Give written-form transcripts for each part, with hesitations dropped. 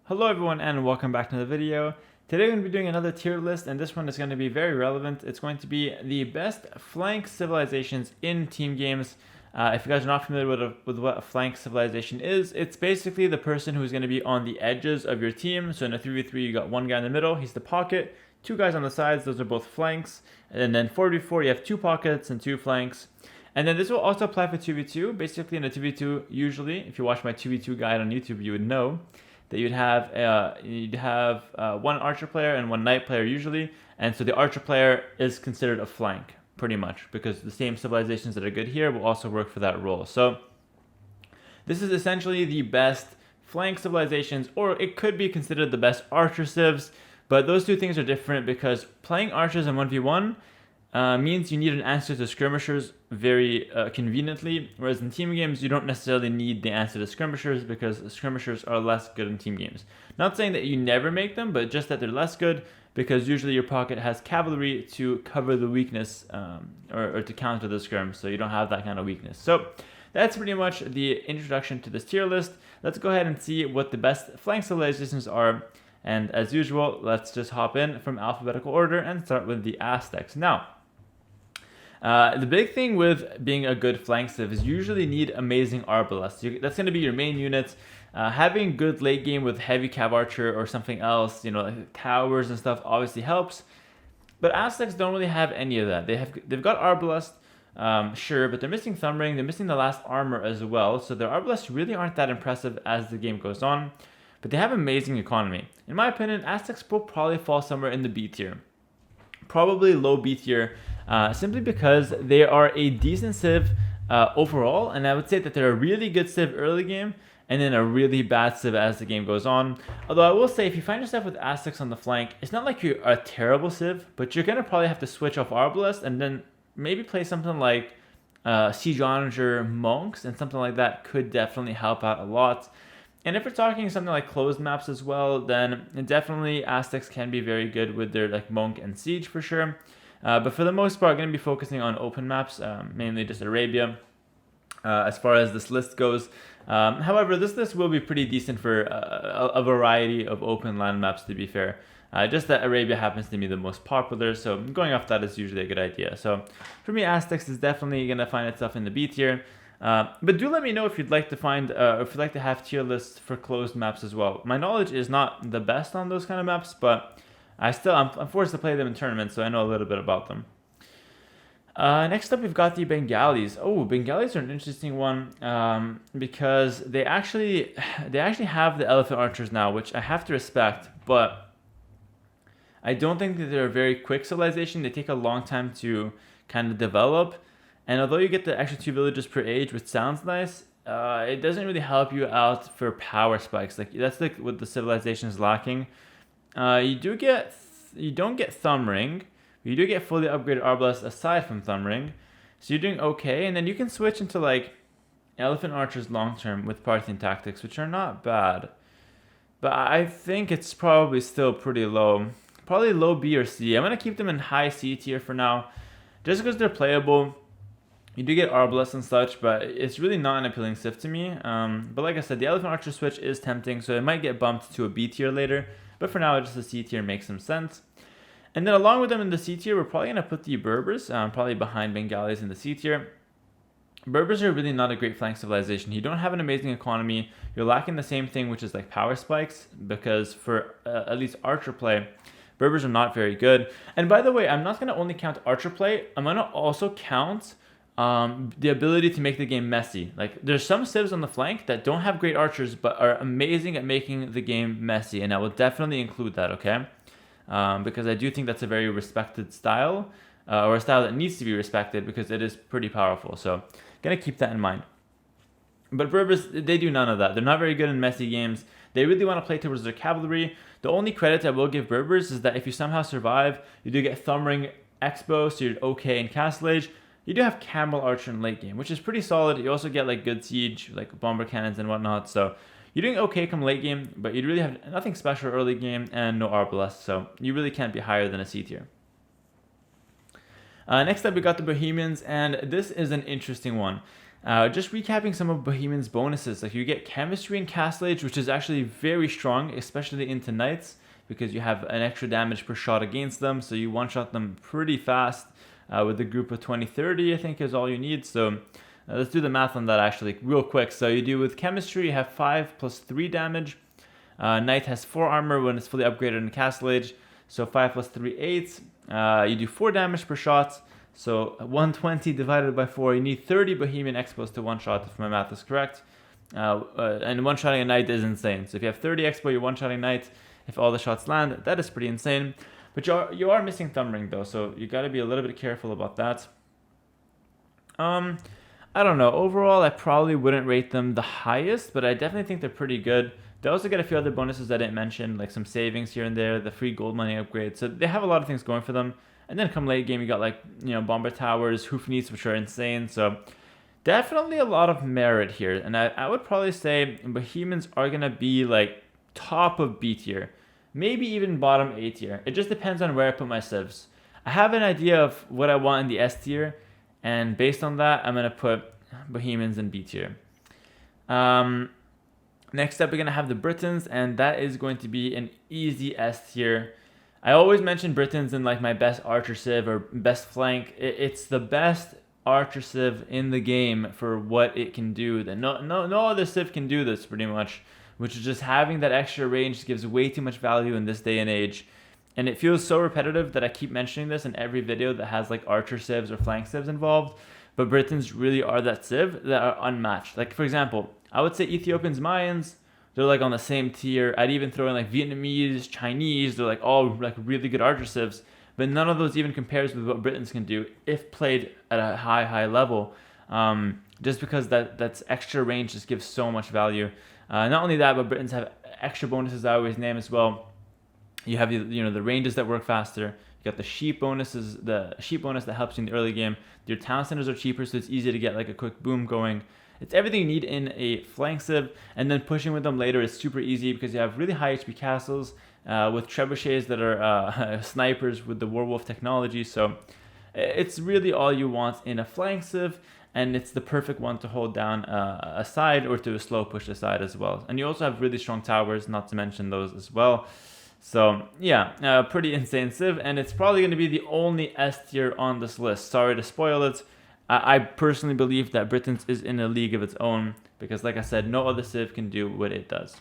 Hello everyone and welcome back to the video. Today we're going to be doing another tier list, and this one is going to be very relevant. It's going to be the best flank civilizations in team games. If you guys are not familiar with what a flank civilization is, it's basically the person who's going to be on the edges of your team. So in a 3v3 you got one guy in the middle, he's the pocket, two guys on the sides, those are both flanks, and then 4v4 you have two pockets and two flanks. And then this will also apply for 2v2. Basically in a 2v2, usually, if you watch my 2v2 guide on YouTube, you would know that you'd have one archer player and one knight player usually, and so the archer player is considered a flank pretty much, because the same civilizations that are good here will also work for that role. So this is essentially the best flank civilizations, or it could be considered the best archer civs, but those two things are different because playing archers in 1v1 means you need an answer to skirmishers very conveniently, whereas in team games you don't necessarily need the answer to skirmishers because skirmishers are less good in team games. Not saying that you never make them, but just that they're less good because usually your pocket has cavalry to cover the weakness or to counter the skirm, so you don't have that kind of weakness. So that's pretty much the introduction to this tier list. Let's go ahead and see what the best flank civilizations are, and as usual, let's just hop in from alphabetical order and start with the Aztecs. Now, the big thing with being a good flank civ is you usually need amazing arbalests. That's going to be your main unit. Having good late game with heavy cav archer or something else, like towers and stuff, obviously helps. But Aztecs don't really have any of that. They've got arbalest, sure, but they're missing thumb ring. They're missing the last armor as well. So their arbalests really aren't that impressive as the game goes on. But they have amazing economy. In my opinion, Aztecs will probably fall somewhere in the B tier. Probably low B tier. Simply because they are a decent civ overall, and I would say that they're a really good civ early game and then a really bad civ as the game goes on. Although I will say, if you find yourself with Aztecs on the flank, it's not like you're a terrible civ, but you're going to probably have to switch off Arbalest and then maybe play something like Siege Onager Monks, and something like that could definitely help out a lot. And if we're talking something like closed maps as well, then definitely Aztecs can be very good with their like Monk and Siege for sure. But for the most part, I'm going to be focusing on open maps, mainly just Arabia, as far as this list goes. However, this list will be pretty decent for a variety of open land maps, to be fair. Just that Arabia happens to be the most popular, so going off that is usually a good idea. So for me, Aztecs is definitely going to find itself in the B tier. But do let me know if you'd like to find, if you'd like to have tier lists for closed maps as well. My knowledge is not the best on those kind of maps, but I'm forced to play them in tournaments, so I know a little bit about them. Next up, we've got the Bengalis. Oh, Bengalis are an interesting one because they actually have the elephant archers now, which I have to respect, but I don't think that they're a very quick civilization. They take a long time to kind of develop, and although you get the extra 2 villages per age, which sounds nice, it doesn't really help you out for power spikes. That's like what the civilization is lacking. You don't get thumb ring. You do get fully upgraded arbalest aside from thumb ring, so you're doing okay. And then you can switch into like elephant archers long term with Parthian tactics, which are not bad. But I think it's probably still pretty low, probably low B or C. I'm gonna keep them in high C tier for now, just because they're playable. You do get arbalest and such, but it's really not an appealing civ to me. But like I said, the elephant archer switch is tempting, so it might get bumped to a B tier later. But for now, just the C tier makes some sense. And then along with them in the C tier, we're probably going to put the Berbers, probably behind Bengalis in the C tier. Berbers are really not a great flank civilization. You don't have an amazing economy. You're lacking the same thing, which is like power spikes, because for at least archer play, Berbers are not very good. And by the way, I'm not going to only count archer play. I'm going to also count the ability to make the game messy. Like, there's some civs on the flank that don't have great archers but are amazing at making the game messy, and I will definitely include that, okay? Because I do think that's a very respected style, or a style that needs to be respected because it is pretty powerful. So gonna keep that in mind. But Berbers, they do none of that. They're not very good in messy games. They really want to play towards their cavalry. The only credit I will give Berbers is that if you somehow survive, you do get thumb ring expo, so you're okay in castle age. You do have Camel Archer in late game, which is pretty solid. You also get like good siege, like bomber cannons and whatnot. So you're doing okay come late game, but you really have nothing special early game and no arbalest. So you really can't be higher than a C tier. Next up, we got the Bohemians, and this is an interesting one. Just recapping some of Bohemians' bonuses, like you get chemistry and castle age, which is actually very strong, especially into knights, because you have an extra damage per shot against them, so you one-shot them pretty fast with a group of 20-30, I think is all you need. So let's do the math on that actually real quick. So you do with chemistry, you have 5 plus 3 damage. Knight has 4 armor when it's fully upgraded in castle age, so 5 plus 3, 8. You do 4 damage per shot. So 120 divided by 4, you need 30 Bohemian expos to one-shot, if my math is correct. And one-shotting a knight is insane. So if you have 30 expo, you're one-shotting knight. If all the shots land, that is pretty insane. But you are missing thumb ring though, so you got to be a little bit careful about that. I don't know. Overall, I probably wouldn't rate them the highest, but I definitely think they're pretty good. They also get a few other bonuses I didn't mention, like some savings here and there, the free gold money upgrade. So they have a lot of things going for them. And then come late game, you got like, bomber towers, hoofneats, which are insane. So definitely a lot of merit here. And I would probably say Bohemians are going to be like top of B tier. Maybe even bottom A tier. It just depends on where I put my civs. I have an idea of what I want in the S tier. And based on that, I'm going to put Bohemians in B tier. Next up, we're going to have the Britons. And that is going to be an easy S tier. I always mention Britons in like my best archer civ or best flank. It's the best archer civ in the game for what it can do. That no other civ can do this pretty much, which is just having that extra range gives way too much value in this day and age. And it feels so repetitive that I keep mentioning this in every video that has like archer civs or flank civs involved. But Britons really are that civ that are unmatched. Like for example, I would say Ethiopians, Mayans, they're like on the same tier. I'd even throw in like Vietnamese, Chinese. They're like all like really good archer civs, but none of those even compares with what Britons can do if played at a high level. Just because that's extra range just gives so much value. Not only that, but Britons have extra bonuses I always name as well. You have the ranges that work faster. You got the sheep bonuses, the sheep bonus that helps you in the early game. Your town centers are cheaper, so it's easy to get like a quick boom going. It's everything you need in a flank civ, and then pushing with them later is super easy because you have really high HP castles with trebuchets that are snipers with the werewolf technology. So it's really all you want in a flank civ, and it's the perfect one to hold down a side or to slow push the side as well. And you also have really strong towers, not to mention those as well. So yeah, pretty insane civ, and it's probably going to be the only S tier on this list. Sorry to spoil it. I personally believe that Britons is in a league of its own because, like I said, no other civ can do what it does.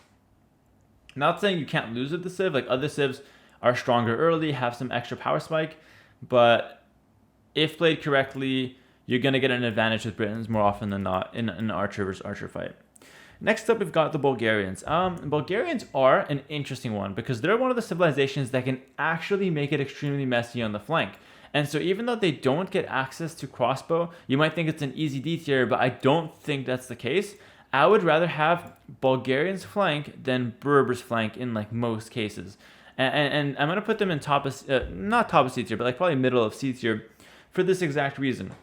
Not saying you can't lose with the civ, like other civs are stronger early, have some extra power spike, but if played correctly, you're going to get an advantage with Britons more often than not in an archer versus archer fight. Next up, we've got the Bulgarians. Bulgarians are an interesting one because they're one of the civilizations that can actually make it extremely messy on the flank. And so even though they don't get access to crossbow, you might think it's an easy D tier, but I don't think that's the case. I would rather have Bulgarians flank than Berbers flank in like most cases. And I'm going to put them in not top of C tier, but like probably middle of C tier for this exact reason.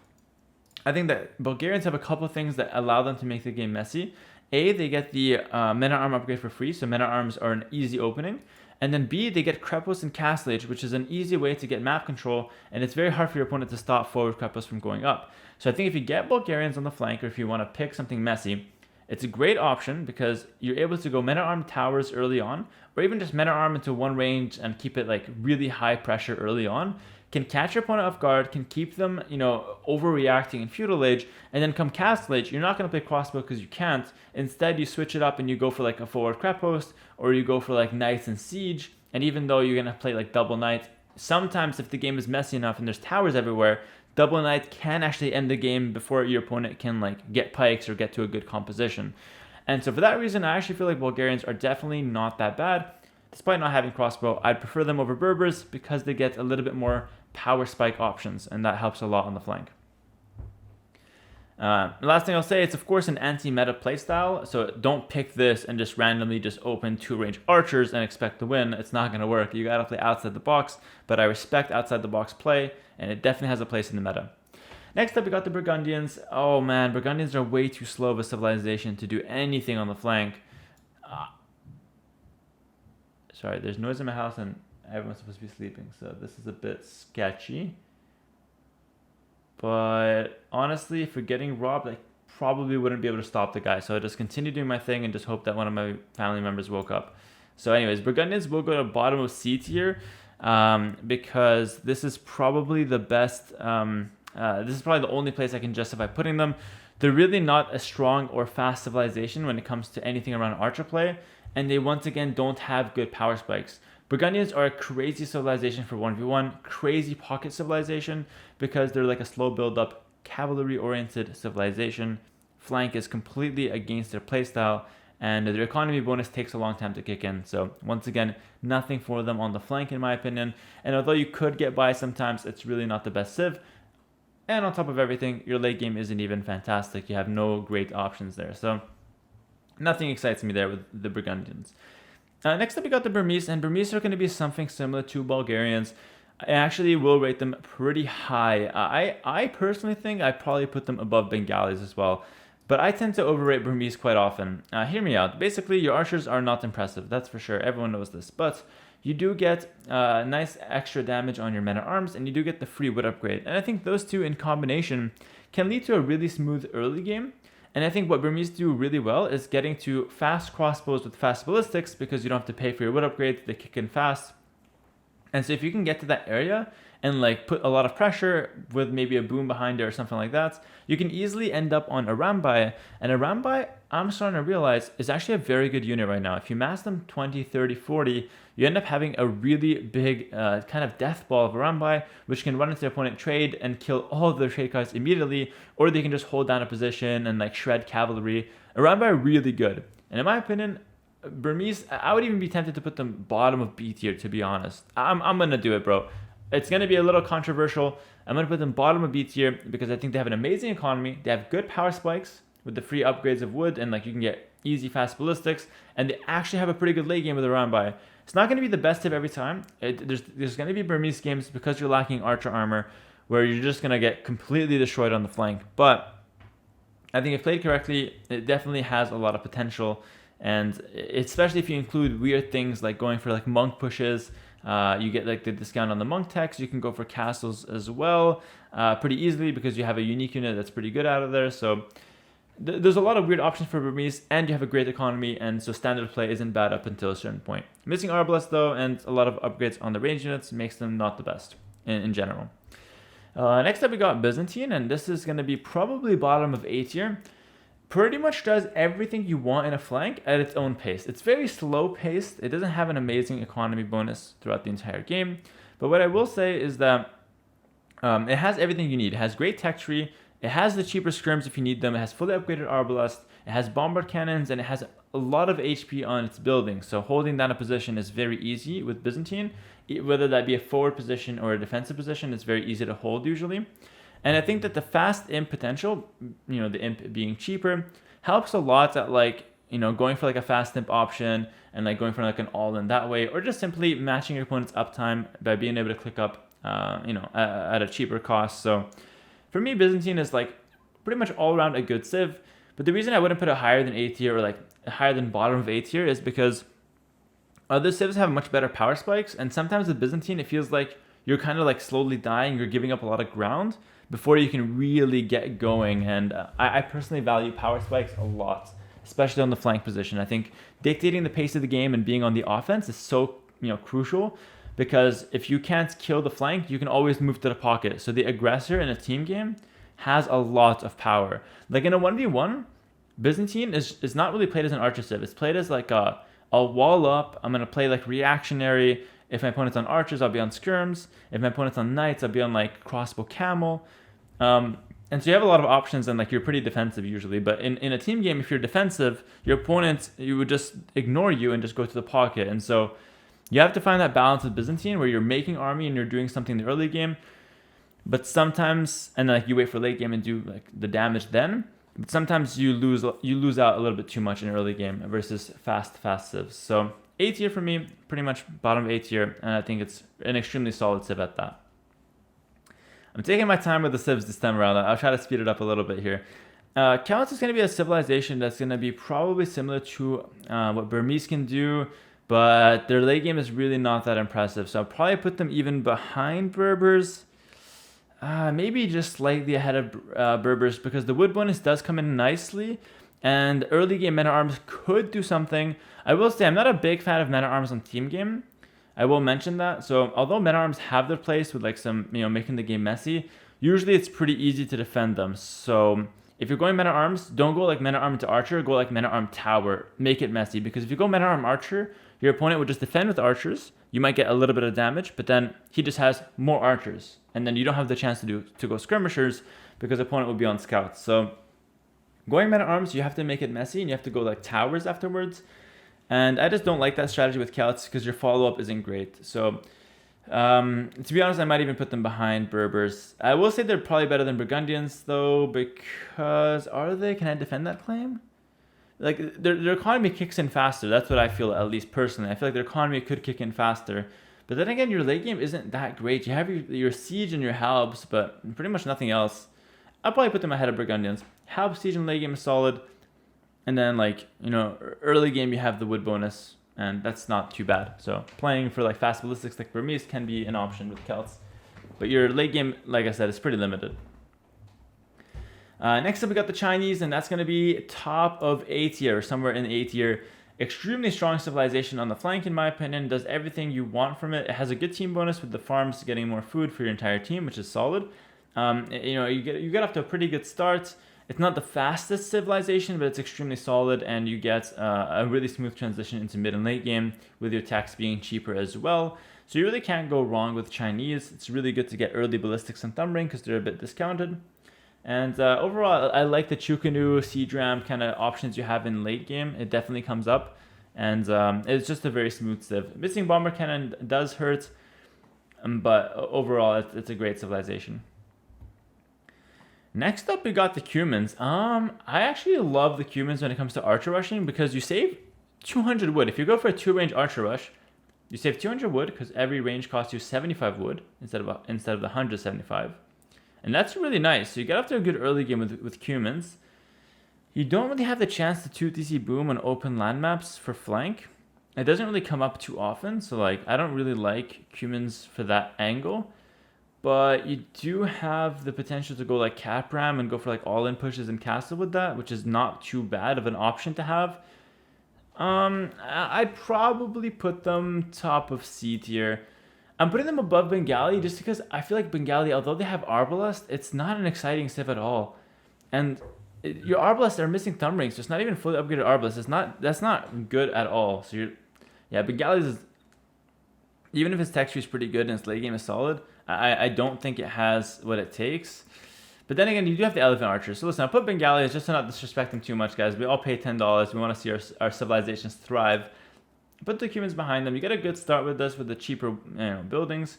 I think that Bulgarians have a couple of things that allow them to make the game messy. A, they get the men-at-arms upgrade for free, so men-at-arms are an easy opening. And then B, they get Krepos and Castle Age, which is an easy way to get map control, and it's very hard for your opponent to stop forward Krepos from going up. So I think if you get Bulgarians on the flank, or if you want to pick something messy, it's a great option because you're able to go men-at-arm towers early on, or even just men-at-arm into one range and keep it like really high pressure early on. Can catch your opponent off guard, can keep them, overreacting in feudal age, and then come castle age, you're not going to play crossbow because you can't. Instead, you switch it up and you go for like a forward crep post, or you go for like knights and siege. And even though you're going to play like double knight, sometimes if the game is messy enough and there's towers everywhere, double knight can actually end the game before your opponent can like get pikes or get to a good composition. And so for that reason, I actually feel like Bulgarians are definitely not that bad. Despite not having crossbow, I'd prefer them over Berbers because they get a little bit more power spike options, and that helps a lot on the flank. The last thing I'll say, it's of course an anti-meta playstyle, so don't pick this and just randomly just open 2-range archers and expect to win. It's not going to work. You got to play outside the box, but I respect outside the box play, and it definitely has a place in the meta. Next up, we got the Burgundians. Oh man, Burgundians are way too slow of a civilization to do anything on the flank. Sorry, there's noise in my house and everyone's supposed to be sleeping, so this is a bit sketchy. But honestly, if you're getting robbed, I probably wouldn't be able to stop the guy. So I just continue doing my thing and just hope that one of my family members woke up. So anyways, Burgundians will go to bottom of C tier because this is probably the best. This is probably the only place I can justify putting them. They're really not a strong or fast civilization when it comes to anything around archer play, and they once again don't have good power spikes. Burgundians are a crazy civilization for 1v1, crazy pocket civilization because they're like a slow build-up, cavalry-oriented civilization. Flank is completely against their playstyle, and their economy bonus takes a long time to kick in. So once again, nothing for them on the flank in my opinion. And although you could get by sometimes, it's really not the best civ. And on top of everything, your late game isn't even fantastic. You have no great options there. So nothing excites me there with the Burgundians. Next up, we got the Burmese, and Burmese are going to be something similar to Bulgarians. I actually will rate them pretty high. I personally think I probably put them above Bengalis as well. But I tend to overrate Burmese quite often. Hear me out. Basically, your archers are not impressive. That's for sure. Everyone knows this. But you do get nice extra damage on your men-at-arms, and you do get the free wood upgrade. And I think those two in combination can lead to a really smooth early game. And I think what Burmese do really well is getting to fast crossbows with fast ballistics because you don't have to pay for your wood upgrades. They kick in fast. And so if you can get to that area and like put a lot of pressure with maybe a boom behind it or something like that, you can easily end up on a Rambai. And a Rambai, I'm starting to realize, is actually a very good unit right now. If you mass them 20, 30, 40, you end up having a really big kind of death ball of a Rambai, which can run into their opponent trade and kill all of their trade cards immediately, or they can just hold down a position and like shred cavalry. A Rambai are really good. And in my opinion, Burmese, I would even be tempted to put them bottom of B tier, to be honest. I'm going to do it, bro. It's going to be a little controversial. I'm going to put them bottom of B tier because I think they have an amazing economy. They have good power spikes with the free upgrades of wood, and like you can get easy fast ballistics, and they actually have a pretty good late game with a Rambai. It's not going to be the best tip every time. There's going to be Burmese games because you're lacking archer armor where you're just going to get completely destroyed on the flank. But I think if played correctly, it definitely has a lot of potential. And especially if you include weird things like going for like monk pushes, you get like the discount on the monk techs. You can go for castles as well pretty easily because you have a unique unit that's pretty good out of there. So there's a lot of weird options for Burmese, and you have a great economy, and so standard play isn't bad up until a certain point. Missing Arbalest though, and a lot of upgrades on the range units makes them not the best in general. Next up we got Byzantine, and this is going to be probably bottom of A tier. Pretty much does everything you want in a flank at its own pace. It's very slow paced. It doesn't have an amazing economy bonus throughout the entire game. But what I will say is that it has everything you need. It has great tech tree. It has the cheaper scrims if you need them. It has fully upgraded arbalest. It has bombard cannons, and it has a lot of HP on its building. So holding down a position is very easy with Byzantine. Whether that be a forward position or a defensive position, it's very easy to hold usually. And I think that the fast imp potential, the imp being cheaper, helps a lot at like, going for like a fast imp option and like going for like an all-in that way, or just simply matching your opponent's uptime by being able to click up, at a cheaper cost. So for me, Byzantine is like pretty much all around a good civ. But the reason I wouldn't put it higher than A tier or like higher than bottom of A tier is because other civs have much better power spikes. And sometimes with Byzantine, it feels like you're kind of like slowly dying. You're giving up a lot of ground before you can really get going. And I personally value power spikes a lot, especially on the flank position. I think dictating the pace of the game and being on the offense is so crucial, because if you can't kill the flank, you can always move to the pocket. So the aggressor in a team game has a lot of power. Like in a 1v1, Byzantine is not really played as an archer civ. It's played as like a wall up. I'm going to play like reactionary. If my opponent's on archers, I'll be on skirms. If my opponent's on knights, I'll be on like crossbow camel. And so you have a lot of options, and like you're pretty defensive usually. But in a team game, if you're defensive, your opponent, you would just ignore you and just go to the pocket. And so you have to find that balance with Byzantine where you're making army and you're doing something in the early game. But sometimes, and like you wait for late game and do like the damage then. But sometimes you lose out a little bit too much in early game versus fast civs. So A tier for me, pretty much bottom of A tier, and I think it's an extremely solid civ at that. I'm taking my time with the civs this time around. I'll try to speed it up a little bit here. Counts is going to be a civilization that's going to be probably similar to what Burmese can do, but their late game is really not that impressive. So I'll probably put them even behind Berbers. maybe just slightly ahead of Berbers, because the wood bonus does come in nicely, and early game men-at-arms could do something. I will say I'm not a big fan of men-at-arms on team game. I will mention that. So although men-at-arms have their place with like some, making the game messy, usually it's pretty easy to defend them. So if you're going men-at-arms, don't go like men-at-arm to archer, go like men-at-arm tower. Make it messy, because if you go men-at-arm archer, your opponent would just defend with archers. You might get a little bit of damage, but then he just has more archers. And then you don't have the chance to go skirmishers, because the opponent will be on scouts. So going men-at-arms, you have to make it messy, and you have to go like towers afterwards. And I just don't like that strategy with Celts, because your follow-up isn't great. So to be honest, I might even put them behind Berbers. I will say they're probably better than Burgundians, though, because are they? Can I defend that claim? Like, their economy kicks in faster. That's what I feel, at least personally. I feel like their economy could kick in faster. But then again, your late game isn't that great. You have your siege and your halbs, but pretty much nothing else. I'll probably put them ahead of Burgundians. Halb, siege, and late game is solid. And then, like, early game you have the wood bonus, and that's not too bad. So playing for like fast ballistics like Burmese can be an option with Celts. But your late game, like I said, is pretty limited. Next up, we got the Chinese, and that's going to be top of A tier, somewhere in A tier. Extremely strong civilization on the flank, in my opinion. Does everything you want from it. It has a good team bonus with the farms getting more food for your entire team, which is solid. You get off to a pretty good start. It's not the fastest civilization, but it's extremely solid, and you get a really smooth transition into mid and late game with your tax being cheaper as well. So you really can't go wrong with Chinese. It's really good to get early ballistics and thumb ring because they're a bit discounted. And overall, I like the Chukanu, Siege Ram kind of options you have in late game. It definitely comes up, and it's just a very smooth civ. Missing Bomber Cannon does hurt, but overall, it's a great civilization. Next up, we got the Cumins. I actually love the Cumins when it comes to archer rushing, because you save 200 wood. If you go for a 2-range archer rush, you save 200 wood because every range costs you 75 wood instead of the 175. And that's really nice. So you get off to a good early game with Cumins. You don't really have the chance to 2TC boom on open land maps for flank. It doesn't really come up too often. So like, I don't really like Cumins for that angle. But you do have the potential to go like Capram and go for like all-in pushes and castle with that, which is not too bad of an option to have. I'd probably put them top of C tier. I'm putting them above Bengali just because I feel like Bengali, although they have Arbalest, it's not an exciting civ at all. And your Arbalest are missing thumb rings, so it's not even fully upgraded Arbalest. That's not good at all. So Bengali is, even if its texture is pretty good and its late game is solid, I don't think it has what it takes. But then again, you do have the Elephant Archers. So listen, I put Bengali just to not disrespect them too much, guys. We all pay $10. We want to see our civilizations thrive. Put the Cumins behind them. You get a good start with this with the cheaper buildings.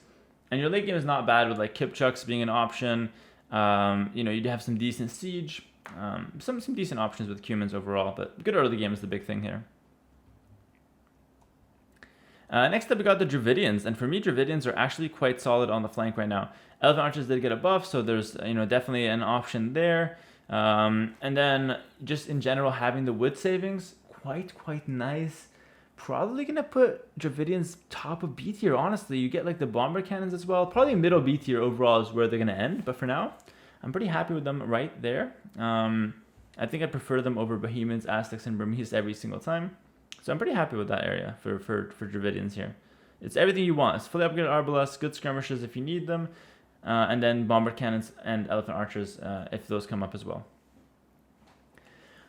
And your late game is not bad with like Kipchuks being an option. You have some decent siege. Some decent options with Cumins overall. But good early game is the big thing here. Next up, we got the Druidians, and for me, Druidians are actually quite solid on the flank right now. Elephant Archers did get a buff, so there's definitely an option there. And then just in general, having the wood savings, quite nice. Probably gonna put Druidians top of B tier. Honestly, you get like the bomber cannons as well. Probably middle B tier overall is where they're gonna end. But for now, I'm pretty happy with them right there. I think I prefer them over Bohemians, Aztecs, and Burmese every single time. So I'm pretty happy with that area for Druidians here. It's everything you want. It's fully upgraded Arbalest, good skirmishers if you need them, and then bomber cannons and elephant archers if those come up as well.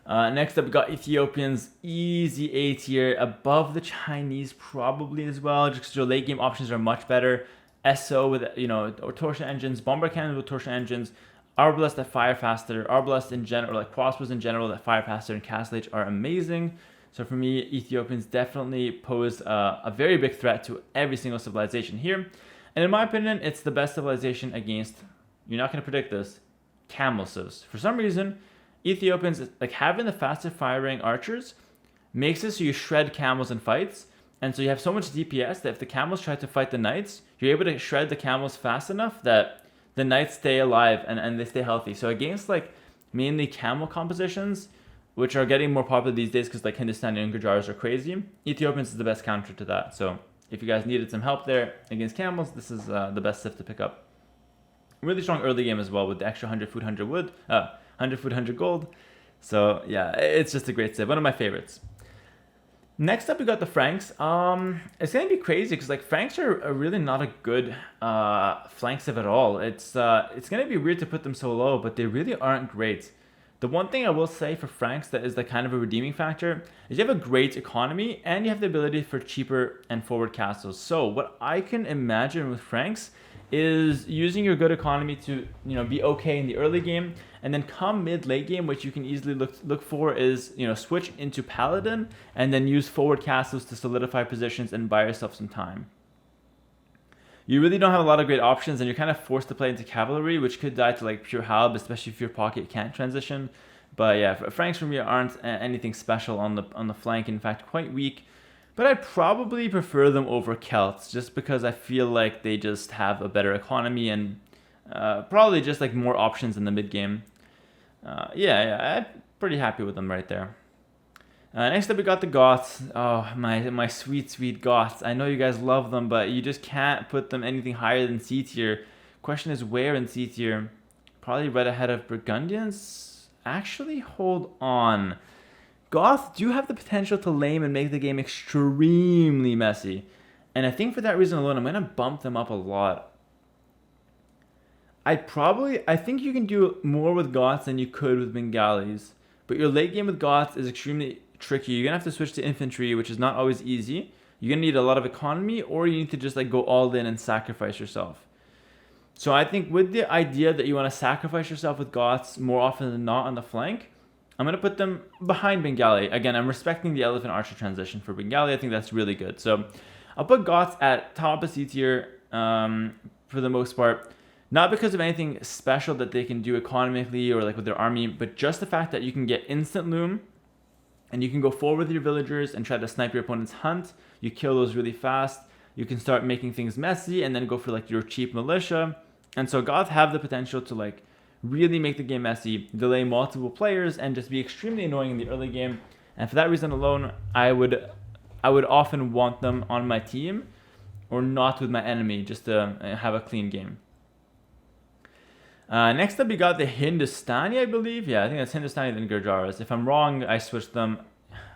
Next up, we got Ethiopians, easy A tier, above the Chinese probably as well, just because your late game options are much better. SO with or torsion engines, bomber cannons with torsion engines, Arbalest that fire faster, Arbalest in general, like crossbows in general that fire faster, and Castle Age are amazing. So for me, Ethiopians definitely pose a very big threat to every single civilization here. And in my opinion, it's the best civilization against, you're not going to predict this, camel civs. For some reason, Ethiopians, like having the fastest firing archers, makes it so you shred camels in fights. And so you have so much DPS that if the camels try to fight the knights, you're able to shred the camels fast enough that the knights stay alive and they stay healthy. So against like mainly camel compositions, which are getting more popular these days because like Hindustani and Gujars are crazy, Ethiopians is the best counter to that. So if you guys needed some help there against camels, this is the best civ to pick up. really strong early game as well with the extra 100 food, 100 wood, 100 food, 100 gold. So yeah, it's just a great civ. One of my favorites. Next up, we got the Franks. It's gonna be crazy because like Franks are really not a good flank civ at all. It's gonna be weird to put them so low, but they really aren't great. The one thing I will say for Franks that is the kind of a redeeming factor is you have a great economy and you have the ability for cheaper and forward castles. So what I can imagine with Franks is using your good economy to be okay in the early game, and then come mid-late game, which you can easily look for is switch into Paladin and then use forward castles to solidify positions and buy yourself some time. You really don't have a lot of great options, and you're kind of forced to play into cavalry, which could die to like pure halb, especially if your pocket can't transition. But yeah, Franks for me aren't anything special on the flank. In fact, quite weak. But I probably prefer them over Celts, just because I feel like they just have a better economy and probably just like more options in the mid game. Yeah, I'm pretty happy with them right there. Next up, we got the Goths. Oh, my sweet Goths. I know you guys love them, but you just can't put them anything higher than C tier. Question is where in C tier? Probably right ahead of Burgundians. Actually, hold on. Goths do have the potential to lame and make the game extremely messy. And I think for that reason alone, I'm going to bump them up a lot. I think you can do more with Goths than you could with Bengalis. But your late game with Goths is extremely tricky. You're going to have to switch to infantry, which is not always easy. You're going to need a lot of economy, or you need to just like go all in and sacrifice yourself. So I think with the idea that you want to sacrifice yourself with Goths more often than not on the flank, I'm going to put them behind Bengali. Again, I'm respecting the Elephant Archer transition for Bengali. I think that's really good. So I'll put Goths at top of C tier for the most part. Not because of anything special that they can do economically or like with their army, but just the fact that you can get instant loom and you can go forward with your villagers and try to snipe your opponent's hunt. You kill those really fast. You can start making things messy and then go for like your cheap militia. And so Goths have the potential to like really make the game messy, delay multiple players, and just be extremely annoying in the early game. And for that reason alone, I would often want them on my team or not with my enemy, just to have a clean game. Next up, we got the Hindustani, I believe. Yeah, I think that's Hindustani and Gurjaras. If I'm wrong, I switched them.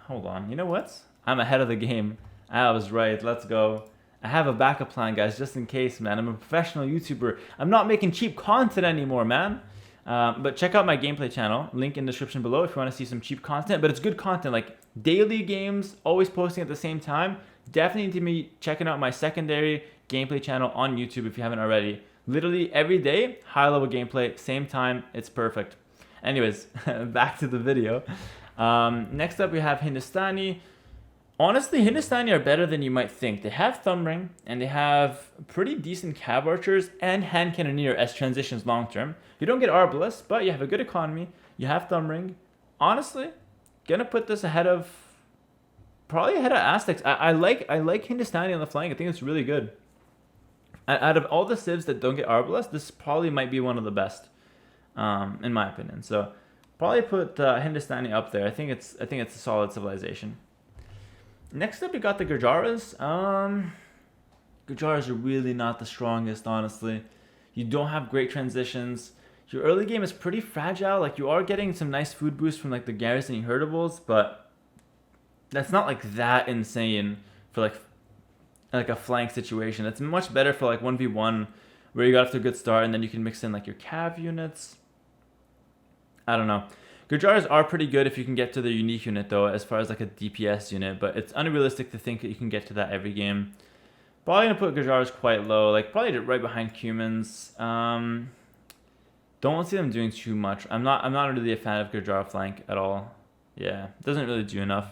Hold on. You know what? I'm ahead of the game. I was right. Let's go. I have a backup plan, guys, just in case, man. I'm a professional YouTuber. I'm not making cheap content anymore, man. But check out my gameplay channel. Link in the description below if you want to see some cheap content. But it's good content, like daily games, always posting at the same time. Definitely need to be checking out my secondary gameplay channel on YouTube if you haven't already. Literally every day, high level gameplay, same time, it's perfect. Anyways, back to the video. Next up, we have Hindustani. Honestly, Hindustani are better than you might think. They have thumb ring, and they have pretty decent cav archers and hand cannoneer as transitions long term. You don't get arbalest, but you have a good economy. You have thumb ring. Honestly, gonna put this probably ahead of Aztecs. I like Hindustani on the flank. I think it's really good. Out of all the civs that don't get arbalest, this probably might be one of the best, in my opinion. So probably put Hindustani up there. I think it's a solid civilization. Next up, we got the Gurjaras. Gurjaras are really not the strongest, honestly. You don't have great transitions. Your early game is pretty fragile. Like, you are getting some nice food boosts from like the garrisoning herdables, but that's not like that insane for like a flank situation. It's much better for like 1v1 where you got off to a good start and then you can mix in like your cav units. I don't know. Gurjaras are pretty good if you can get to the unique unit though, as far as like a DPS unit, but it's unrealistic to think that you can get to that every game. Probably gonna put Gurjaras quite low, like probably right behind Cumins. Don't see them doing too much. I'm not really a fan of Gurjara flank at all. Yeah, doesn't really do enough.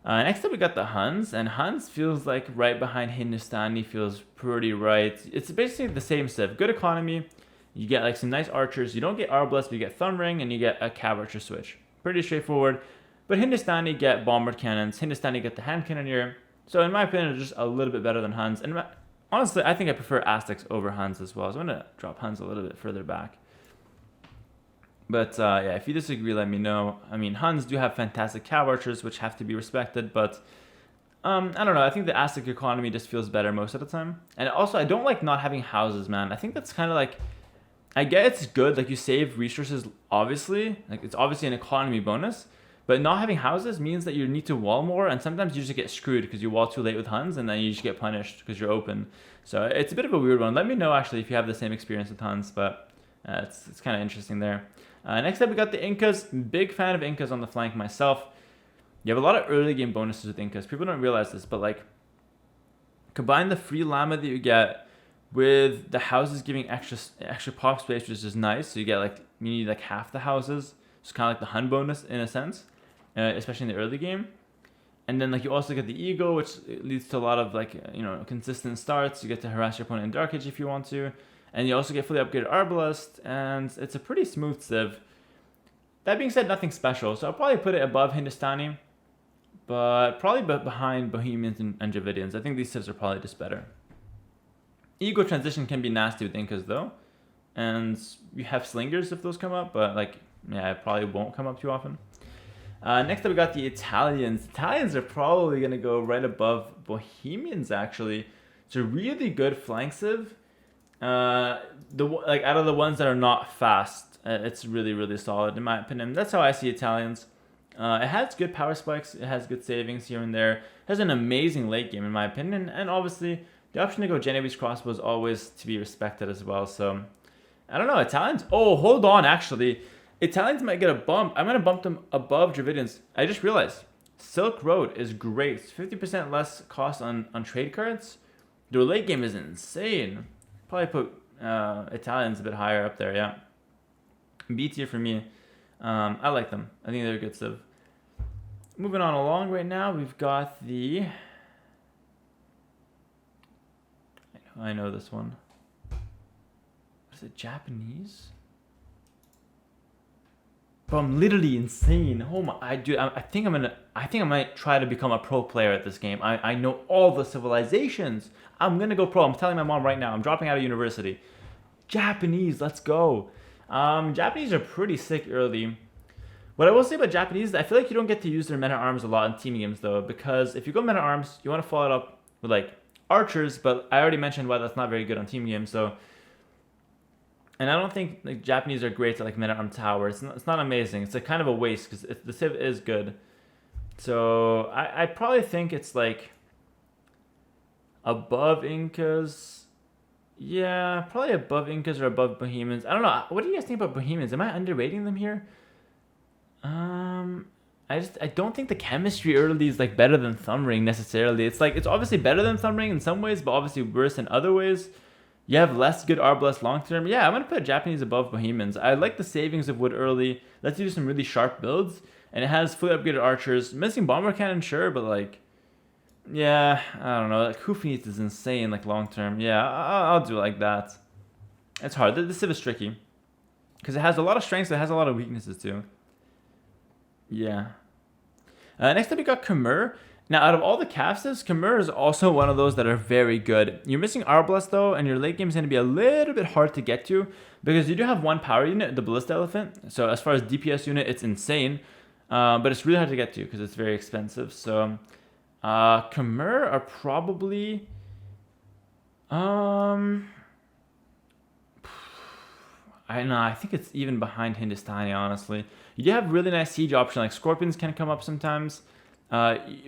Next up, we got the Huns, and Huns feels like right behind Hindustani, feels pretty right. It's basically the same civ. Good economy. You get like some nice archers. You don't get arbalest, but you get thumb ring, and you get a cav archer switch. Pretty straightforward. But Hindustani get bombard cannons. Hindustani get the hand cannoneer. So in my opinion, it's just a little bit better than Huns. And honestly, I think I prefer Aztecs over Huns as well. So I'm going to drop Huns a little bit further back. But yeah, if you disagree, let me know. I mean, Huns do have fantastic cav archers, which have to be respected, but I don't know. I think the Aztec economy just feels better most of the time. And also, I don't like not having houses, man. I think that's kind of like I get it's good, like you save resources, obviously, like it's obviously an economy bonus, but not having houses means that you need to wall more, and sometimes you just get screwed because you wall too late with Huns, and then you just get punished because you're open. So it's a bit of a weird one. Let me know actually if you have the same experience with Huns, but it's kind of interesting there. Next up, we got the Incas. Big fan of Incas on the flank myself. You have a lot of early game bonuses with Incas. People don't realize this, but like combine the free llama that you get with the houses giving extra pop space, which is nice. So you need like half the houses. It's kind of like the Hun bonus in a sense, especially in the early game. And then like you also get the ego, which leads to a lot of like consistent starts. You get to harass your opponent in Dark Age if you want to, and you also get fully upgraded Arbalest, and it's a pretty smooth civ. That being said, nothing special, so I'll probably put it above Hindustani, but probably behind Bohemians and Druidians. I think these civs are probably just better. Ego transition can be nasty with Incas though, and you have slingers if those come up, but like it probably won't come up too often. Next up, we got the Italians. Italians are probably going to go right above Bohemians, actually. It's a really good flank civ. Out of the ones that are not fast, it's really, really solid, in my opinion. That's how I see Italians. It has good power spikes. It has good savings here and there. It has an amazing late game, in my opinion. And obviously, the option to go Genovese crossbow is always to be respected as well. So, I don't know. Italians... Oh, hold on, actually. Italians might get a bump. I'm going to bump them above Druidians. I just realized Silk Road is great. It's 50% less cost on trade cards. Their late game is insane. Probably put Italians a bit higher up there, yeah. B tier for me. I like them. I think they're a good civ. Moving on along right now, we've got the... I know this one. What is it, Japanese? Bro, I'm literally insane. Oh my, I think I might try to become a pro player at this game. I know all the civilizations. I'm gonna go pro. I'm telling my mom right now. I'm dropping out of university. Japanese, let's go. Japanese are pretty sick early. What I will say about Japanese, I feel like you don't get to use their men-at-arms a lot in team games though, because if you go men-at-arms, you want to follow it up with like archers, but I already mentioned why that's not very good on team games, so... And I don't think like Japanese are great at like men-at-arm tower. It's not amazing. It's like kind of a waste because the civ is good. So I probably think it's like above Incas. Yeah, probably above Incas or above Bohemians. I don't know. What do you guys think about Bohemians? Am I underrating them here? I don't think the chemistry early is like better than Thumbring necessarily. It's like it's obviously better than Thumbring in some ways, but obviously worse in other ways. You have less good Arbalest long term. Yeah, I'm going to put Japanese above Bohemians. I like the savings of wood early. Lets you do some really sharp builds. And it has fully upgraded archers. Missing bomber cannon, sure, but like... Yeah, I don't know. Like, Hoofneath is insane, like, long term. Yeah, I'll do it like that. It's hard. This civ is tricky. Because it has a lot of strengths, but it has a lot of weaknesses, too. Yeah. Next up, we got Khmer. Now, out of all the civs, Khmer is also one of those that are very good. You're missing Arbalest, though, and your late game is going to be a little bit hard to get to because you do have one power unit, the Ballista Elephant. So as far as DPS unit, it's insane, but it's really hard to get to because it's very expensive. So Khmer are probably... I don't know, I think it's even behind Hindustani, honestly. You do have really nice siege option, like Scorpions can come up sometimes.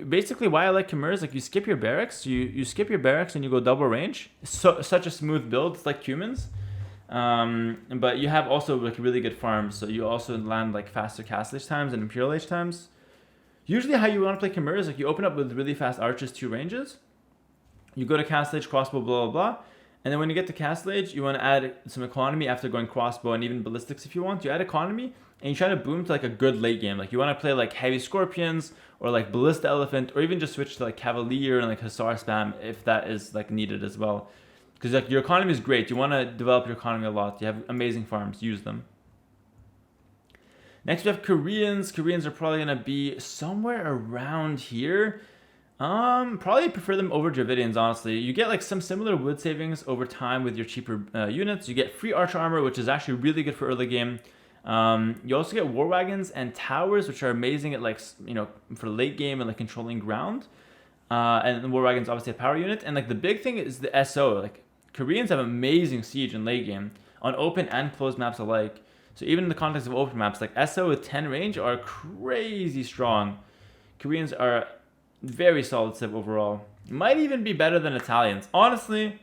Basically, why I like Khmer is like you skip your barracks, you skip your barracks and you go double range. Such a smooth build. It's like Cumins, but you have also like really good farms. So you also land like faster castle age times and imperial age times. Usually, how you want to play Khmer is like you open up with really fast archers 2 ranges. You go to castle age, crossbow, blah blah blah, and then when you get to castle age, you want to add some economy after going crossbow and even ballistics if you want. You add economy and you try to boom to like a good late game. Like you want to play like heavy scorpions or like ballista elephant, or even just switch to like cavalier and like hussar spam if that is like needed as well. Because like your economy is great. You want to develop your economy a lot. You have amazing farms. Use them. Next we have Koreans. Koreans are probably gonna be somewhere around here. Probably prefer them over Druidians, honestly. You get like some similar wood savings over time with your cheaper units. You get free archer armor, which is actually really good for early game. You also get war wagons and towers, which are amazing at like, for late game and like controlling ground. And the war wagons obviously a power unit. And like the big thing is the SO. Like Koreans have amazing siege in late game. on open and closed maps alike. So even in the context of open maps, like SO with 10 range are crazy strong. Koreans are very solid civ overall. Might even be better than Italians. Honestly,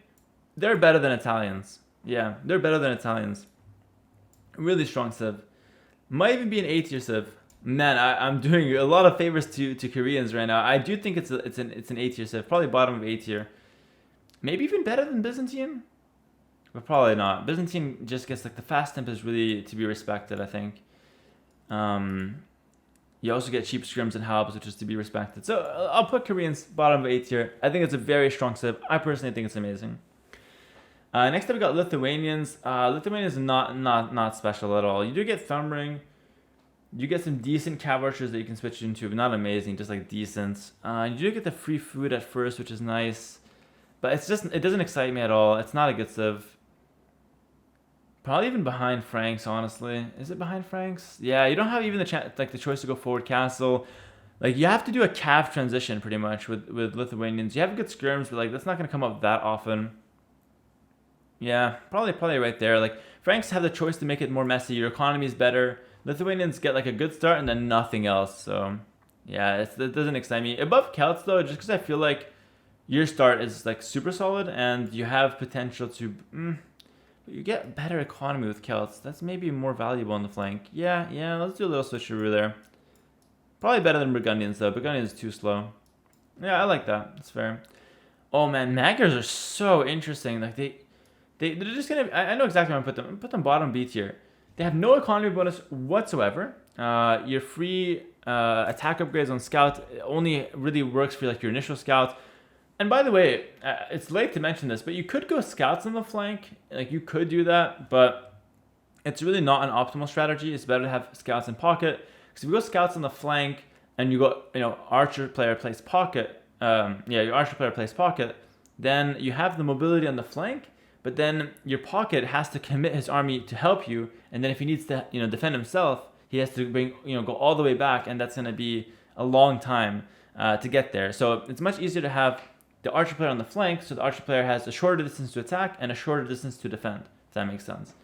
they're better than Italians. Yeah, they're better than Italians. Really strong civ. Might even be an A tier civ. Man, I'm doing a lot of favors to Koreans right now. I do think it's an A tier civ. Probably bottom of A tier. Maybe even better than Byzantine? But probably not. Byzantine just gets like the fast temp is really to be respected, I think. You also get cheap scrims and halbs, which is to be respected. So I'll put Koreans bottom of A tier. I think it's a very strong civ. I personally think it's amazing. Next up we got Lithuanians. Lithuanians is not special at all. You do get thumb ring. You get some decent cav archers that you can switch into, but not amazing, just like decent. You do get the free food at first, which is nice. But it doesn't excite me at all. It's not a good civ. Probably even behind Franks, honestly. Is it behind Franks? Yeah, you don't have even the choice to go forward castle. Like, you have to do a cav transition pretty much with Lithuanians. You have good skirms, but like that's not gonna come up that often. Yeah, probably right there. Like, Franks have the choice to make it more messy. Your economy is better. Lithuanians get like a good start and then nothing else. So yeah, it doesn't excite me. Above Celts though, just because I feel like your start is like super solid and you have potential to. You get better economy with Celts. That's maybe more valuable on the flank. Yeah, let's do a little switcheroo there. Probably better than Burgundians though. Burgundians is too slow. Yeah, I like that. That's fair. Oh man, Magyars are so interesting. Like they're just gonna. I know exactly where I'm gonna put them bottom B tier. They have no economy bonus whatsoever. Your free attack upgrades on scout only really works for like your initial scout. And by the way, it's late to mention this, but you could go scouts on the flank. Like, you could do that, but it's really not an optimal strategy. It's better to have scouts in pocket. Because if you go scouts on the flank and you go, archer player plays pocket, your archer player plays pocket, then you have the mobility on the flank, but then your pocket has to commit his army to help you, and then if he needs to, defend himself, he has to go all the way back, and that's going to be a long time to get there. So it's much easier to have the archer player on the flank, so the archer player has a shorter distance to attack and a shorter distance to defend, if that makes sense.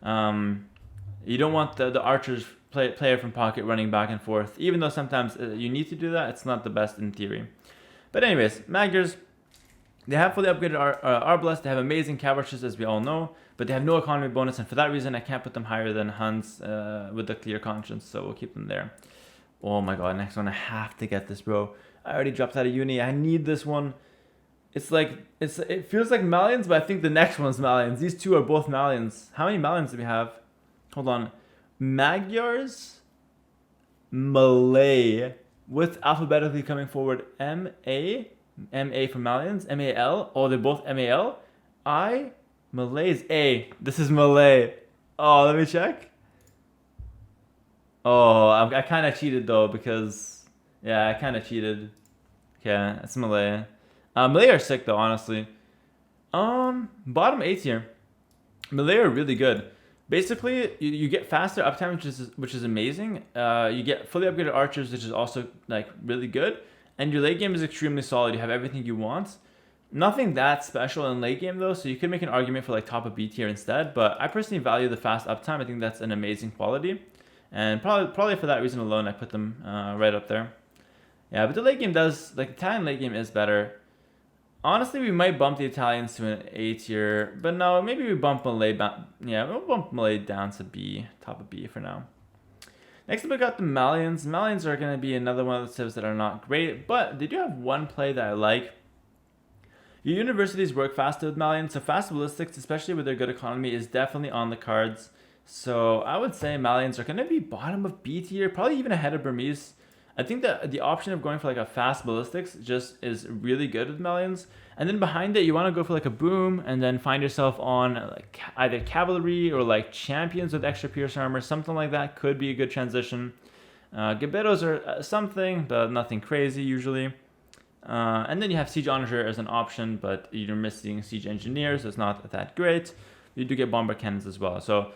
You don't want the archer's player from pocket running back and forth, even though sometimes you need to do that. It's not the best in theory. But anyways, Magyars, they have fully upgraded Arbalest. They have amazing cav archers, as we all know, but they have no economy bonus, and for that reason, I can't put them higher than Huns with a clear conscience, so we'll keep them there. Oh my god, next one, I have to get this, bro. I already dropped out of uni. I need this one. It feels like Malians, but I think the next one's Malians. These two are both Malians. How many Malians do we have? Hold on. Magyars, Malay, with alphabetically coming forward M-A for Malians, M-A-L. Oh, they're both M-A-L. Malay is A. This is Malay. Oh, let me check. Oh, I kind of cheated though because, yeah, I kind of cheated. Okay, it's Malay. Malay are sick though, honestly. Bottom A tier. Malay are really good. Basically, you get faster uptime, which is amazing. You get fully upgraded archers, which is also like really good. And your late game is extremely solid. You have everything you want. Nothing that special in late game though, so you could make an argument for like top of B tier instead. But I personally value the fast uptime. I think that's an amazing quality, and probably for that reason alone, I put them right up there. Yeah, but the late game does, like, Italian late game is better. Honestly, we might bump the Italians to an A tier, but no, maybe we bump Malay down. Yeah, we'll bump Malay down to B, top of B for now. Next up, we got the Malians. Malians are going to be another one of the civs that are not great, but they do have one play that I like. Your universities work faster with Malians, so fast ballistics, especially with their good economy, is definitely on the cards. So I would say Malians are going to be bottom of B tier, probably even ahead of Burmese. I think that the option of going for like a fast ballistics just is really good with Malians. And then behind it, you want to go for like a boom and then find yourself on like either cavalry or like champions with extra pierce armor. Something like that could be a good transition. Gaberos are something, but nothing crazy usually. And then you have siege onager as an option, but you're missing siege engineers, so it's not that great. You do get bomber cannons as well. So,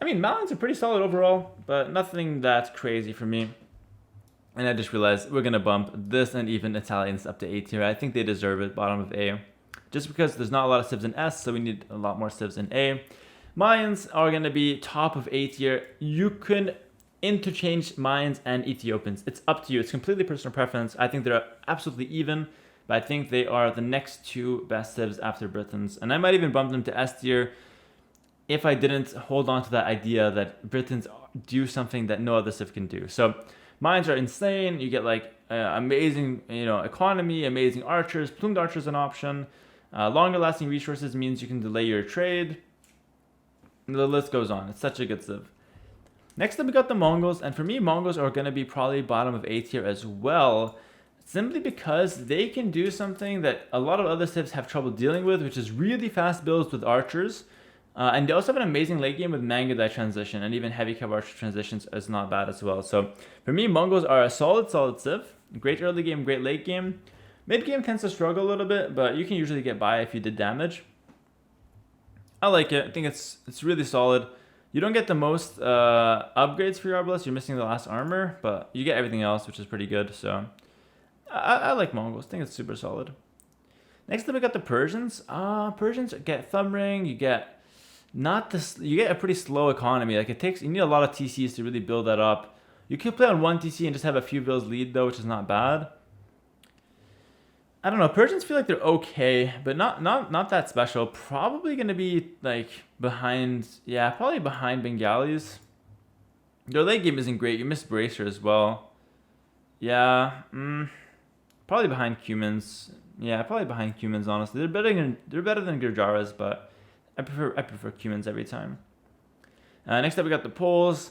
I mean, Malians are pretty solid overall, but nothing that crazy for me. And I just realized we're going to bump this and even Italians up to A tier. I think they deserve it, bottom of A. Just because there's not a lot of civs in S, so we need a lot more civs in A. Malians are going to be top of A tier. You can interchange Malians and Ethiopians. It's up to you. It's completely personal preference. I think they're absolutely even, but I think they are the next two best civs after Britons. And I might even bump them to S tier if I didn't hold on to that idea that Britons do something that no other civ can do. So Malians are insane. You get like amazing, economy, amazing archers. Plumed archers an option. Longer lasting resources means you can delay your trade. The list goes on. It's such a good civ. Next up, we got the Mongols, and for me, Mongols are going to be probably bottom of A tier as well, simply because they can do something that a lot of other civs have trouble dealing with, which is really fast builds with archers, and they also have an amazing late game with Mangudai transition, and even heavy cav archer transitions is not bad as well. So for me, Mongols are a solid civ. Great early game, great late game. Mid game tends to struggle a little bit, but you can usually get by if you did damage. I like it. I think it's really solid. You don't get the most upgrades for your Arbalest. You're missing the last armor, but you get everything else, which is pretty good. So I like Mongols. I think it's super solid. Next up, we got the Persians. Persians get thumb ring. You get you get a pretty slow economy. Like you need a lot of TCs to really build that up. You can play on one TC and just have a few builds lead though, which is not bad. I don't know. Persians feel like they're okay, but not that special. Probably going to be like behind, probably behind Bengalis. Their late game isn't great. You miss Bracer as well. Probably behind Cumins. Yeah, probably behind Cumins. Honestly, they're better than Gurjaras, but I prefer Cumins every time. Next up, we got the Poles.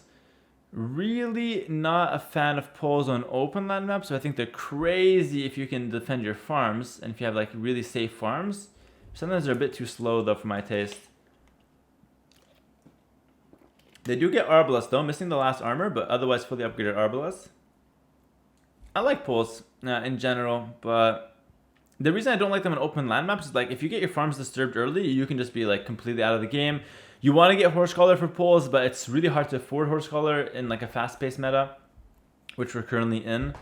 Really not a fan of Poles on open land maps, so I think they're crazy if you can defend your farms and if you have like really safe farms. Sometimes they're a bit too slow though for my taste. They do get Arbalest though, missing the last armor, but otherwise fully upgraded Arbalest. I like Poles in general, but the reason I don't like them on open land maps is like if you get your farms disturbed early, you can just be like completely out of the game. You want to get Horse Collar for Poles, but it's really hard to afford Horse Collar in like a fast-paced meta, which we're currently in.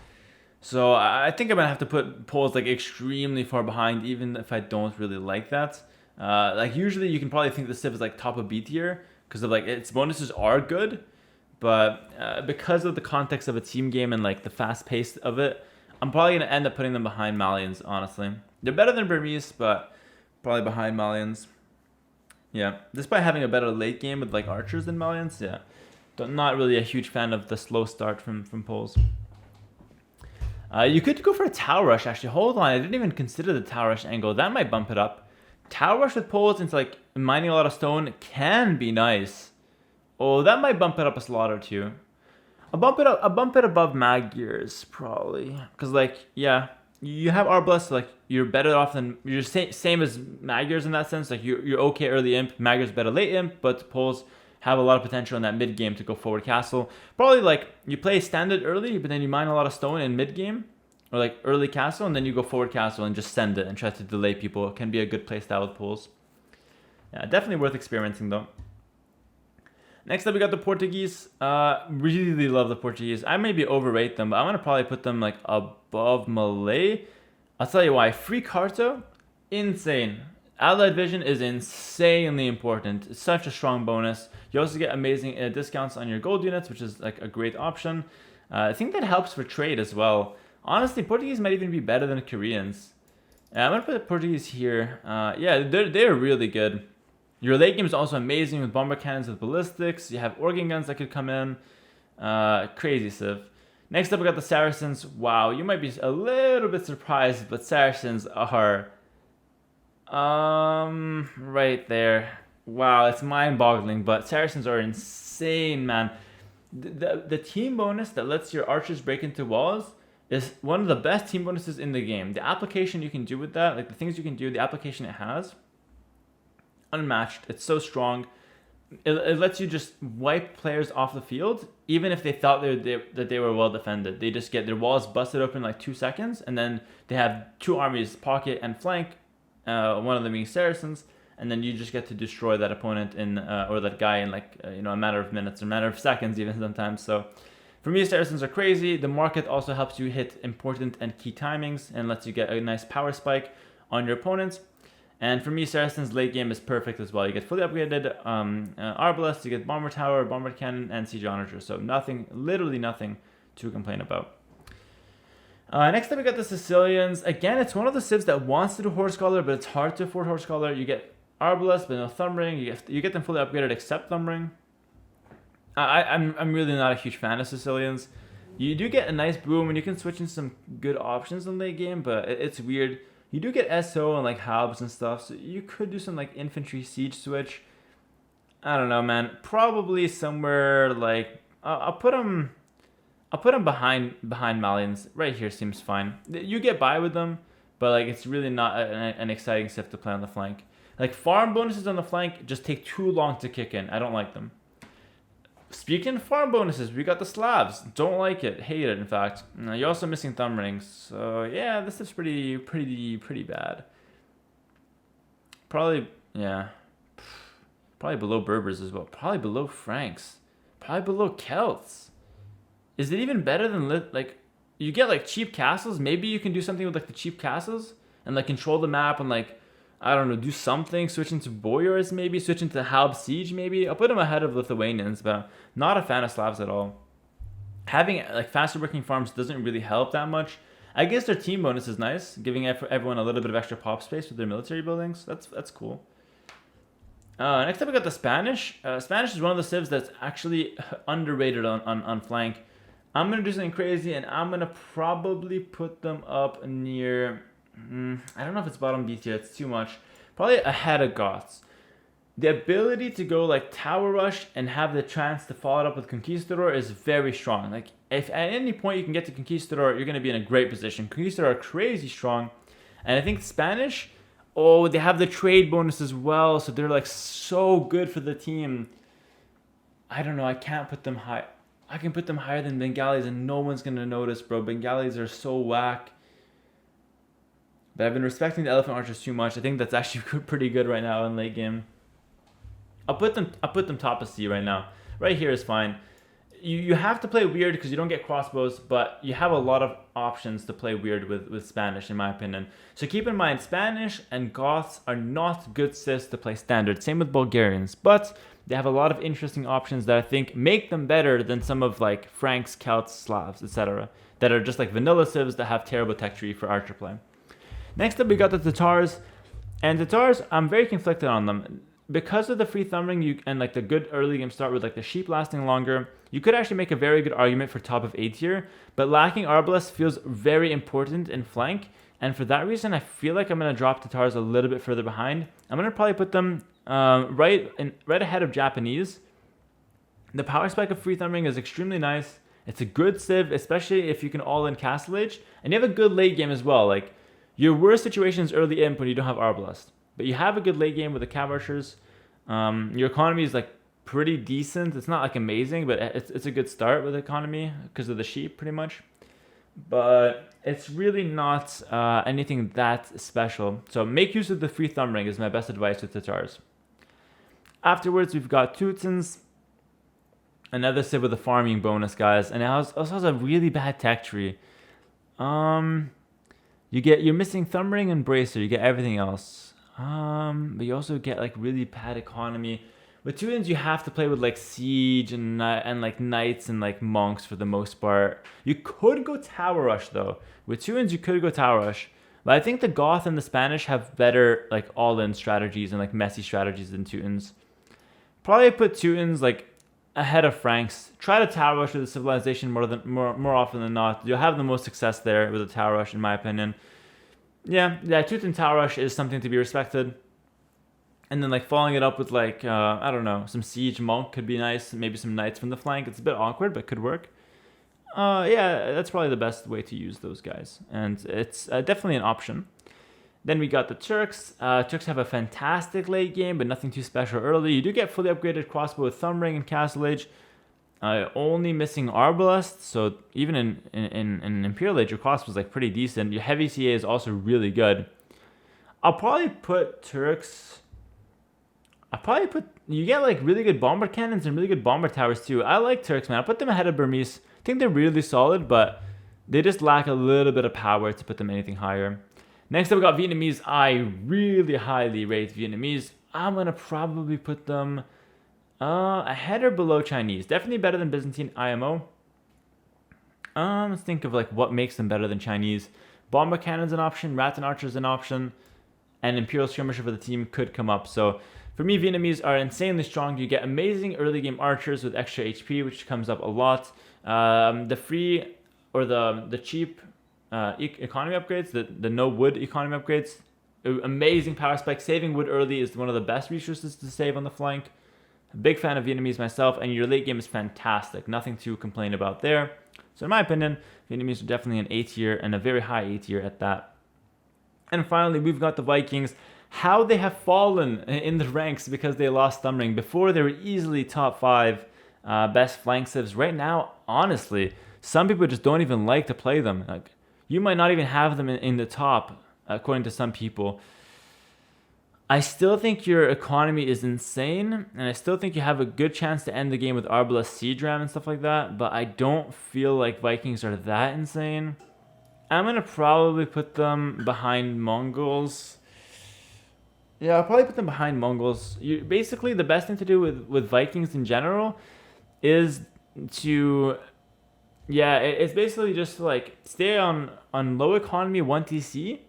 So I think I'm going to have to put Poles like extremely far behind, even if I don't really like that. Like usually you can probably think the civ is like top of B tier, because of like its bonuses are good, but because of the context of a team game and like the fast pace of it, I'm probably going to end up putting them behind Malians, honestly. They're better than Burmese, but probably behind Malians. Yeah, despite having a better late game with like archers than Malians, not really a huge fan of the slow start from Poles. You could go for a Tower Rush, actually. Hold on, I didn't even consider the Tower Rush angle. That might bump it up. Tower Rush with Poles into like mining a lot of stone can be nice. Oh, that might bump it up a slot or two. I'll bump it above Mag Gears, probably. Because like, you have Arbalest, so like you're better off than you're same as Magyars in that sense. Like you're okay early imp, Magyars better late imp, but Poles have a lot of potential in that mid game to go forward castle. Probably like you play standard early, but then you mine a lot of stone in mid game, or like early castle, and then you go forward castle and just send it and try to delay people. It can be a good play style with Poles. Yeah, definitely worth experimenting though. Next up, we got the Portuguese. Really love the Portuguese. I maybe overrate them, but I'm going to probably put them like above Malay. I'll tell you why. Free Carto, insane. Allied Vision is insanely important. It's such a strong bonus. You also get amazing discounts on your gold units, which is like a great option. I think that helps for trade as well. Honestly, Portuguese might even be better than Koreans. I'm going to put the Portuguese here. They're really good. Your late game is also amazing with bomber cannons with ballistics. You have organ guns that could come in. Crazy civ. Next up, we got the Saracens. Wow, you might be a little bit surprised, but Saracens are right there. Wow, it's mind-boggling, but Saracens are insane, man. The team bonus that lets your archers break into walls is one of the best team bonuses in the game. The application you can do with that, like the things you can do, the application it has, unmatched. It's so strong. It lets you just wipe players off the field, even if they thought that they were well defended. They just get their walls busted open in like 2 seconds, and then they have 2 armies, pocket and flank, one of them being Saracens, and then you just get to destroy that opponent in or that guy in like a matter of minutes or a matter of seconds even sometimes. So for me, Saracens are crazy. The market also helps you hit important and key timings and lets you get a nice power spike on your opponents. And for me, Saracens late game is perfect as well. You get fully upgraded Arbalest, you get Bomber Tower, Bomber Cannon, and Siege Onager. So nothing, literally nothing to complain about. Next up, we got the Sicilians. Again, it's one of the civs that wants to do Horse Scholar, but it's hard to afford Horse Scholar. You get Arbalest, but no Thumb Ring. You get them fully upgraded except Thumb Ring. I'm really not a huge fan of Sicilians. You do get a nice boom, and you can switch in some good options in late game, but it's weird. You do get SO and like Halbs and stuff, so you could do some like infantry siege switch. I don't know, man. Probably somewhere like I'll put them behind Malians. Right here seems fine. You get by with them, but like it's really not an exciting civ to play on the flank. Like farm bonuses on the flank just take too long to kick in. I don't like them. Speaking of farm bonuses, we got the Slavs. Don't like it. Hate it, in fact. You're also missing Thumb Rings. So, yeah, this is pretty bad. Probably, yeah. Probably below Berbers as well. Probably below Franks. Probably below Celts. Is it even better than, like, you get, like, cheap castles? Maybe you can do something with, like, the cheap castles? And, like, control the map and, like, I don't know, do something, switch into Boyars maybe, switch into Halb Siege maybe. I'll put them ahead of Lithuanians, but not a fan of Slavs at all. Having like faster working farms doesn't really help that much. I guess their team bonus is nice, giving everyone a little bit of extra pop space with their military buildings. That's cool. Next up we got the Spanish. Spanish is one of the civs that's actually underrated on flank. I'm going to do something crazy, and I'm going to probably put them up near... I don't know if it's bottom B tier, it's too much. Probably ahead of Goths. The ability to go like Tower Rush and have the chance to follow it up with Conquistador is very strong. Like if at any point you can get to Conquistador, you're going to be in a great position. Conquistador are crazy strong. And I think Spanish, oh, they have the trade bonus as well. So they're like so good for the team. I don't know, I can't put them high. I can put them higher than Bengalis and no one's going to notice, bro. Bengalis are so whack. But I've been respecting the Elephant Archers too much. I think that's actually pretty good right now in late game. I'll put them top of C right now. Right here is fine. You have to play weird because you don't get crossbows, but you have a lot of options to play weird with Spanish, in my opinion. So keep in mind, Spanish and Goths are not good civs to play standard. Same with Bulgarians, but they have a lot of interesting options that I think make them better than some of like Franks, Celts, Slavs, etc. that are just like vanilla civs that have terrible tech tree for archer play. Next up, we got the Tatars, and Tatars, I'm very conflicted on them. Because of the free Thumb Ring and like the good early game start with like the sheep lasting longer, you could actually make a very good argument for top of A tier, but lacking Arbalest feels very important in flank, and for that reason, I feel like I'm going to drop Tatars a little bit further behind. I'm going to probably put them right ahead of Japanese. The power spike of free Thumb Ring is extremely nice. It's a good civ, especially if you can all in Castle Age, and you have a good late game as well. Like, your worst situation is early imp when you don't have Arbalest. But you have a good late game with the Cav Archers. Your economy is like pretty decent. It's not like amazing, but it's a good start with the economy because of the sheep pretty much. But it's really not anything that special. So make use of the free Thumb Ring is my best advice with Tatars. Afterwards, we've got Tutons. Another civ with a farming bonus, guys. And it also has a really bad tech tree. You're missing Thumb Ring and Bracer. You get everything else. But you also get like really bad economy. With Tutons, you have to play with like siege and like knights and like monks for the most part. You could go Tower Rush though. With Tutons, you could go Tower Rush. But I think the Goth and the Spanish have better like all-in strategies and like messy strategies than Tutons. Probably put Tutons like ahead of Franks. Try to Tower Rush with the civilization more often than not. You'll have the most success there with a Tower Rush, in my opinion. Yeah, Teuton Tower Rush is something to be respected. And then like following it up with like, I don't know, some Siege Monk could be nice. Maybe some Knights from the flank. It's a bit awkward, but could work. Yeah, that's probably the best way to use those guys. And it's definitely an option. Then we got the Turks. Turks have a fantastic late game, but nothing too special early. You do get fully upgraded crossbow with Thumb Ring and Castle Age. Only missing Arbalest, so even in Imperial Age, your crossbow was like pretty decent. Your heavy CA is also really good. I'll probably put Turks... You get like really good bomber cannons and really good bomber towers too. I like Turks, man. I'll put them ahead of Burmese. I think they're really solid, but they just lack a little bit of power to put them anything higher. Next up, we got Vietnamese. I really highly rate Vietnamese. I'm going to probably put them ahead or below Chinese. Definitely better than Byzantine IMO. Let's think of like what makes them better than Chinese. Bomber cannon's an option, Rattan archer's an option, and Imperial skirmisher for the team could come up. So for me, Vietnamese are insanely strong. You get amazing early game archers with extra HP, which comes up a lot. The free or the cheap economy upgrades, the no wood economy upgrades, amazing power spike. Saving wood early is one of the best resources to save on the flank. A big fan of Vietnamese myself, and your late game is fantastic. Nothing to complain about there. So in my opinion, Vietnamese are definitely an A tier, and a very high A tier at that. And finally, we've got the Vikings. How they have fallen in the ranks because they lost Thumbring. Before, they were easily top 5 best flank civs. Right now, honestly, some people just don't even like to play them. Like, you might not even have them in the top, according to some people. I still think your economy is insane, and I still think you have a good chance to end the game with Arbalest Siege Ram and stuff like that, but I don't feel like Vikings are that insane. I'm going to probably put them behind Mongols. Yeah, I'll probably put them behind Mongols. Basically, the best thing to do with Vikings in general is to... Yeah, it's basically just to like stay on low economy 1 TC.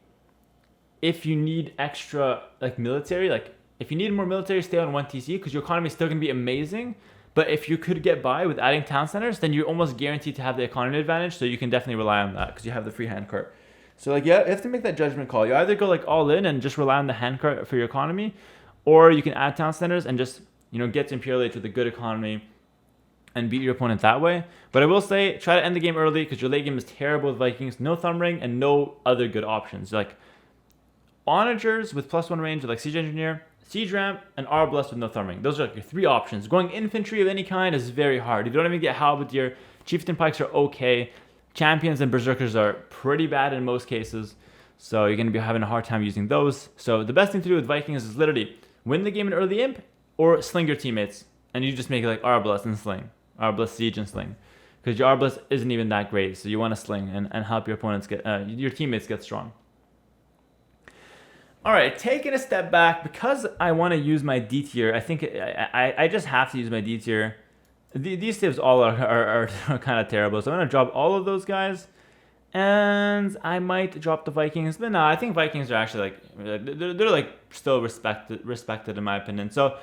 If you need extra like military, like if you need more military, stay on 1 TC because your economy is still going to be amazing. But if you could get by with adding town centers, then you're almost guaranteed to have the economy advantage. So you can definitely rely on that because you have the free handcart. So like, yeah, you have to make that judgment call. You either go like all in and just rely on the handcart for your economy, or you can add town centers and just, you know, get to Imperial Age with a good economy and beat your opponent that way. But I will say, try to end the game early because your late game is terrible with Vikings. No thumb ring and no other good options. Like onagers with +1 range with like Siege Engineer, Siege Ramp, and Arbalest with no thumb ring. Those are like your 3 options. Going infantry of any kind is very hard. If you don't even get Halberdier, Chieftain Pikes are okay. Champions and Berserkers are pretty bad in most cases. So you're going to be having a hard time using those. So the best thing to do with Vikings is literally win the game in early imp or sling your teammates. And you just make it like Arbalest and sling. Arbalest, Siege, and sling. Because your Arbalest isn't even that great. So you want to sling and help your opponents get, your teammates get strong. All right, taking a step back, because I want to use my D tier, I think I just have to use my D tier. These civs all are kind of terrible, so I'm going to drop all of those guys, and I might drop the Vikings. But no, I think Vikings are actually they're like still respected in my opinion. So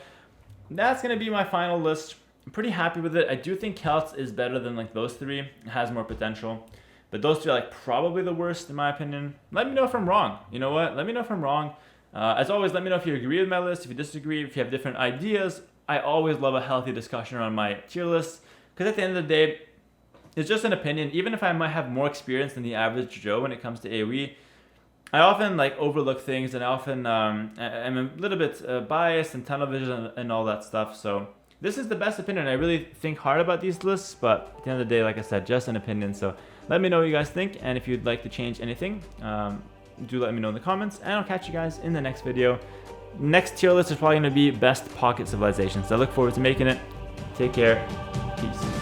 that's going to be my final list. I'm pretty happy with it. I do think Celts is better than like those 3. It has more potential. But those 3 are like probably the worst in my opinion. Let me know if I'm wrong. You know what? Let me know if I'm wrong. As always, let me know if you agree with my list, if you disagree, if you have different ideas. I always love a healthy discussion on my tier list. Because at the end of the day, it's just an opinion. Even if I might have more experience than the average Joe when it comes to AoE, I often like overlook things, and I often am a little bit biased and tunnel vision and all that stuff. So this is the best opinion. I really think hard about these lists, but at the end of the day, like I said, just an opinion. So let me know what you guys think, and if you'd like to change anything, do let me know in the comments, and I'll catch you guys in the next video. Next tier list is probably going to be best pocket civilizations. So I look forward to making it. Take care. Peace.